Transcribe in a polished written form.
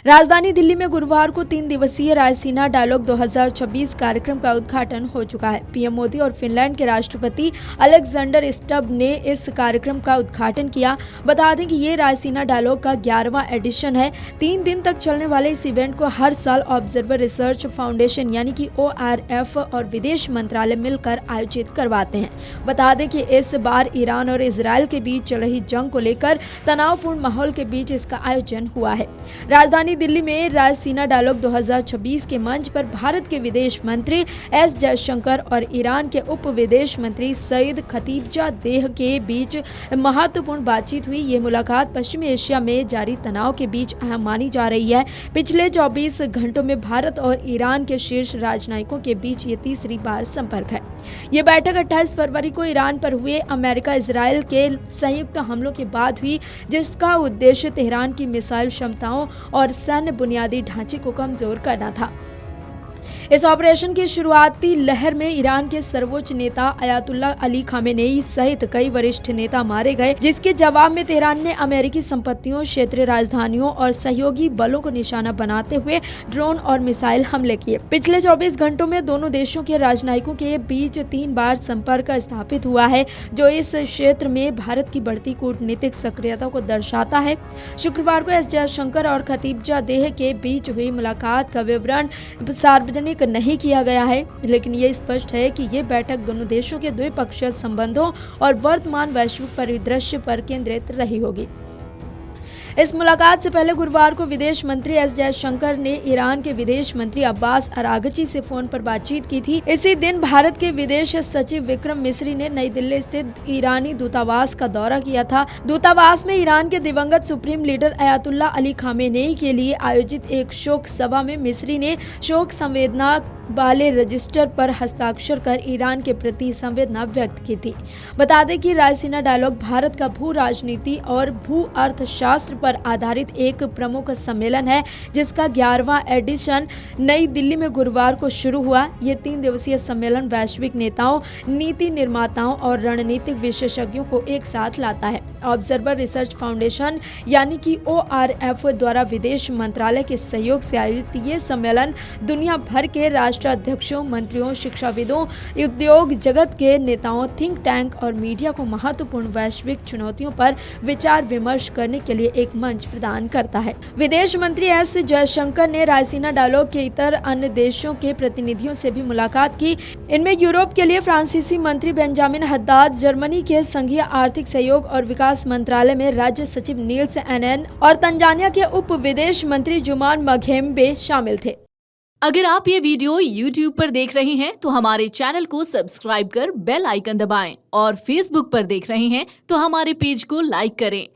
राजधानी दिल्ली में गुरुवार को 3 दिवसीय रायसीना डायलॉग 2026 कार्यक्रम का उद्घाटन हो चुका है। पीएम मोदी और फिनलैंड के राष्ट्रपति अलेक्जेंडर स्टब ने इस कार्यक्रम का उद्घाटन किया। बता दें कि ये रायसीना डायलॉग का 11वां एडिशन है। 3 दिन तक चलने वाले इस इवेंट को हर साल ऑब्जर्वर रिसर्च फाउंडेशन यानी कि ORF और विदेश मंत्रालय मिलकर आयोजित करवाते हैं। बता दें कि इस बार ईरान और इजरायल के बीच चल रही जंग को लेकर तनावपूर्ण माहौल के बीच इसका आयोजन हुआ है। राजधानी दिल्ली में रायसीना डायलॉग 2026 के मंच पर भारत के विदेश मंत्री एस जयशंकर और ईरान के उप विदेश मंत्री सईद खतीबजादेह के बीच महत्वपूर्ण बातचीत हुई। ये मुलाकात पश्चिमी एशिया में जारी तनाव के बीच अहम मानी जा रही है। पिछले 24 घंटों में भारत और ईरान के शीर्ष राजनयिकों के बीच ये तीसरी बार संपर्क है। ये बैठक 28 फरवरी को ईरान पर हुए अमेरिका इजरायल के संयुक्त हमलों के बाद हुई, जिसका उद्देश्य तेहरान की मिसाइल क्षमताओं और सैन्य बुनियादी ढांचे को कमजोर करना था। इस ऑपरेशन की शुरुआती लहर में ईरान के सर्वोच्च नेता अयातुल्ला अली खामेनेई सहित कई वरिष्ठ नेता मारे गए, जिसके जवाब में तेहरान ने अमेरिकी संपत्तियों, क्षेत्रीय राजधानियों और सहयोगी बलों को निशाना बनाते हुए ड्रोन और मिसाइल हमले किए। पिछले 24 घंटों में दोनों देशों के राजनयिकों के बीच 3 बार संपर्क स्थापित हुआ है, जो इस क्षेत्र में भारत की बढ़ती कूटनीतिक सक्रियता को दर्शाता है। शुक्रवार को एस जयशंकर और खतीबजादेह के बीच हुई मुलाकात का विवरण सार्वजनिक नहीं किया गया है, लेकिन ये स्पष्ट है कि ये बैठक दोनों देशों के द्विपक्षीय संबंधों और वर्तमान वैश्विक परिदृश्य पर केंद्रित रही होगी। इस मुलाकात से पहले गुरुवार को विदेश मंत्री एस जयशंकर ने ईरान के विदेश मंत्री अब्बास अरागची से फोन पर बातचीत की थी। इसी दिन भारत के विदेश सचिव विक्रम मिस्री ने नई दिल्ली स्थित ईरानी दूतावास का दौरा किया था। दूतावास में ईरान के दिवंगत supreme leader Ayatollah Ali Khamenei के लिए आयोजित एक शोक सभा में मिस्री ने शोक संवेदना वाले रजिस्टर पर हस्ताक्षर कर ईरान के प्रति संवेदना व्यक्त की थी। बता दें कि रायसीना डायलॉग भारत का भू राजनीति और भू अर्थशास्त्र पर आधारित एक प्रमुख सम्मेलन है, जिसका 11वां एडिशन नई दिल्ली में गुरुवार को शुरू हुआ। ये 3 दिवसीय सम्मेलन वैश्विक नेताओं, नीति निर्माताओं और रणनीतिक विशेषज्ञों को एक साथ लाता है। ऑब्जर्वर रिसर्च फाउंडेशन यानी कि ORF द्वारा विदेश मंत्रालय के सहयोग से आयोजित ये सम्मेलन दुनिया भर के राष्ट्राध्यक्षों, मंत्रियों, शिक्षाविदों, उद्योग जगत के नेताओं, थिंक टैंक और मीडिया को महत्वपूर्ण वैश्विक चुनौतियों पर विचार विमर्श करने के लिए एक मंच प्रदान करता है। विदेश मंत्री एस जयशंकर ने रायसीना डायलॉग के इतर अन्य देशों के प्रतिनिधियों से भी मुलाकात की। इनमें यूरोप के लिए फ्रांसीसी मंत्री बेंजामिन हद्दाद, जर्मनी के संघीय आर्थिक सहयोग और विकास मंत्रालय में राज्य सचिव नील्स एनएन और तंजानिया के उप विदेश मंत्री जुमान मघेम्बे शामिल थे। अगर आप ये वीडियो YouTube पर देख रहे हैं तो हमारे चैनल को सब्सक्राइब कर बेल आइकन दबाएं और Facebook पर देख रहे हैं तो हमारे पेज को लाइक करें।